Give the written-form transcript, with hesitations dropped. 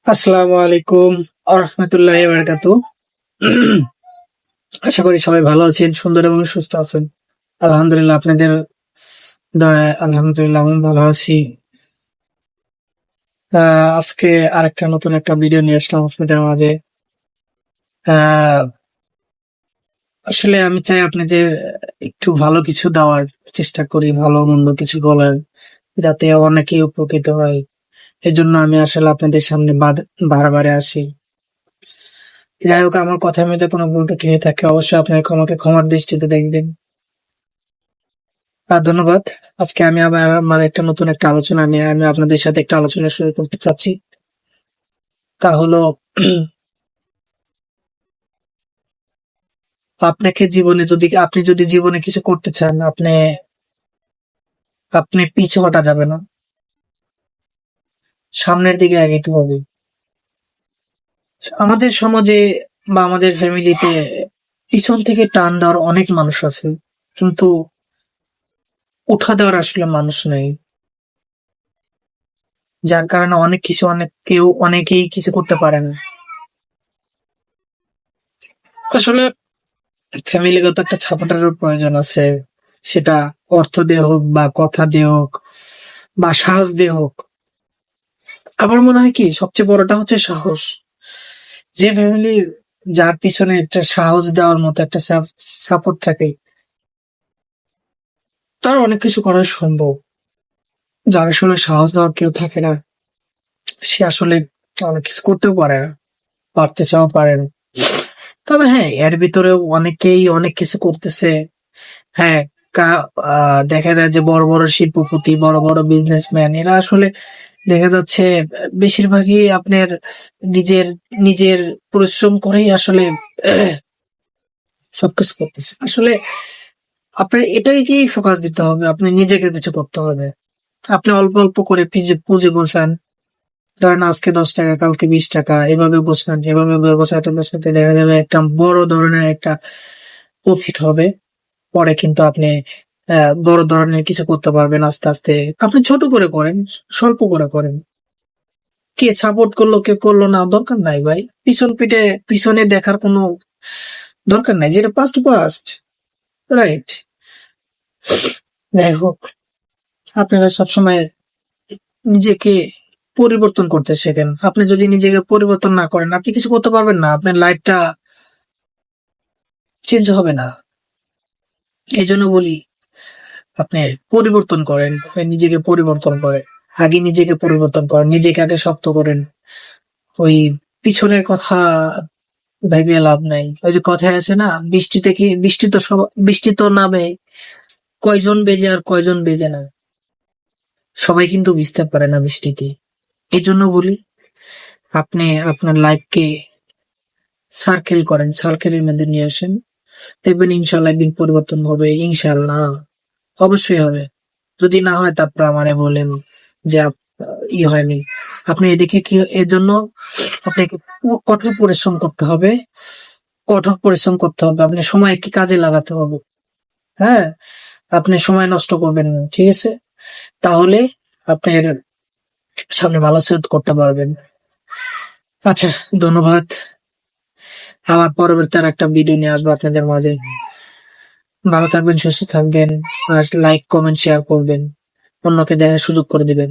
আসসালামু আলাইকুম আরহামতুল্লাহি বারাকাতু। আশা করি সবাই ভালো আছেন, সুন্দর এবং সুস্থ আছেন। আলহামদুলিল্লাহ, আপনাদের দয়ায় আলহামদুলিল্লাহ আমি ভালো আছি। আজকে আরেকটা নতুন একটা ভিডিও নিয়ে আসলাম আপনাদের মাঝে। আহ, আসলে আমি চাই আপনাদের একটু ভালো কিছু দেওয়ার চেষ্টা করি, ভালো মন্দ কিছু বলার, যাতে অনেকেই উপকৃত হয়। এজন্য আমি আসলে আপনাদের সামনে বারবার আসি। যাই হোক, আমার কথার মধ্যে কোনো ভুল ত্রুটি হয়ে থাকে অবশ্যই আপনার আমাকে ক্ষমার দৃষ্টিতে দেখবেন। ধন্যবাদ। আজকে আমি আবার আমার একটা নতুন একটা আলোচনা নিয়ে আমি আপনাদের সাথে একটা আলোচনা শুরু করতে চাচ্ছি। তা হলো আপনাকে জীবনে যদি জীবনে কিছু করতে চান, আপনি পিছু হটা যাবে না, সামনের দিকে এগিয়ে হবে। আমাদের সমাজে বা আমাদের ফ্যামিলিতে পিছন থেকে টান দেওয়ার অনেক মানুষ আছে, কিন্তু উঠা দেওয়ার আসলে মানুষ নেই। যার কারণে অনেকেই কিছু করতে পারে না। আসলে ফ্যামিলিগত একটা সাপোর্টারের প্রয়োজন আছে। সেটা অর্থ দিয়ে হোক বা কথা দিয়ে হোক বা সাহস দিয়ে হোক। আমার মনে হয় কি সবচেয়ে বড়টা হচ্ছে সাহস। যে ফ্যামিলির যার পিছনে একটা সাহস দেওয়ার মতো একটা সাপোর্ট থাকে, তার অনেক কিছু করা সম্ভব। যার আসলে সাহস দেওয়ার কেউ থাকে না, সে আসলে অনেক কিছু করতেও পারে না, পারতে চাও পারে না। তবে হ্যাঁ, এর ভিতরেও অনেকেই অনেক কিছু করতেছে। হ্যাঁ, দেখা যায় যে বড় বড় শিল্পপতি, বড় বড় বিজনেসম্যান, এরা আসলে দেখা যাচ্ছে বেশিরভাগই আপনার নিজের নিজের পরিশ্রম করেই আসলে আহ, সবকিছু করতেছে। আসলে আপনার এটাকেই ফোকাস দিতে হবে, আপনি নিজেকে কিছু করতে হবে। আপনি অল্প অল্প করে পুঁজি গোছান। ধরেন আজকে 10 টাকা, কালকে 20 টাকা, এভাবে গোছান, এভাবে গোছাতে গোছাতে দেখা যাবে একটা বড় ধরনের একটা প্রফিট হবে। পরে কিন্তু আপনি বড় ধরনের কিছু করতে পারবেন আস্তে আস্তে। আপনি ছোট করে করেন, স্বল্প করে করেন। কে সাপোর্ট করলো কে করলো না দরকার নাই ভাই। পিছনে দেখার কোনো দরকার নাই, যেটা পাস্ট পাস্ট, রাইট? যাই হোক, আপনারা সবসময় নিজেকে পরিবর্তন করতে শেখেন। আপনি যদি নিজেকে পরিবর্তন না করেন, আপনি কিছু করতে পারবেন না, আপনার লাইফটা চেঞ্জ হবে না। এই জন্য বলি, আপনি পরিবর্তন করেন, নিজেকে পরিবর্তন করেন। আগে নিজেকে পরিবর্তন করেন, নিজেকে আগে শক্ত করেন। ওই পিছনের কথা ভেবে লাভ নাই। ওই যে কথায় আছে না, বৃষ্টি তো নামে, কয়জন বেজে আর কয়জন বেজে না। সবাই কিন্তু ভিজতে পারে না বৃষ্টিতে। এই জন্য বলি, আপনি আপনার লাইফকে সার্কেল করেন, সার্কেলের মধ্যে নিয়ে আসেন। দেখবেন ইনশাল্লাহ একদিন পরিবর্তন হবে, ইনশাল্লাহ অবশ্যই হবে। যদি না হয় তারপর আমারে বলেন যে হয়নি। আপনি এদিকে কি এর জন্য আপনাকে কঠোর পরিশ্রম করতে হবে, কঠোর পরিশ্রম করতে হবে। আপনি সময়কে কাজে লাগাতে হবে। হ্যাঁ, আপনি সময় নষ্ট করবেন না, ঠিক আছে? তাহলে আপনার সামনে ভালো কিছু করতে পারবেন। আচ্ছা, ধন্যবাদ। আবার পরবর্তী আর একটা ভিডিও নিয়ে আসবো আপনাদের মাঝে। ভালো থাকবেন, সুস্থ থাকবেন, আর লাইক কমেন্ট শেয়ার করবেন, অন্যকে দেখার সুযোগ করে দিবেন।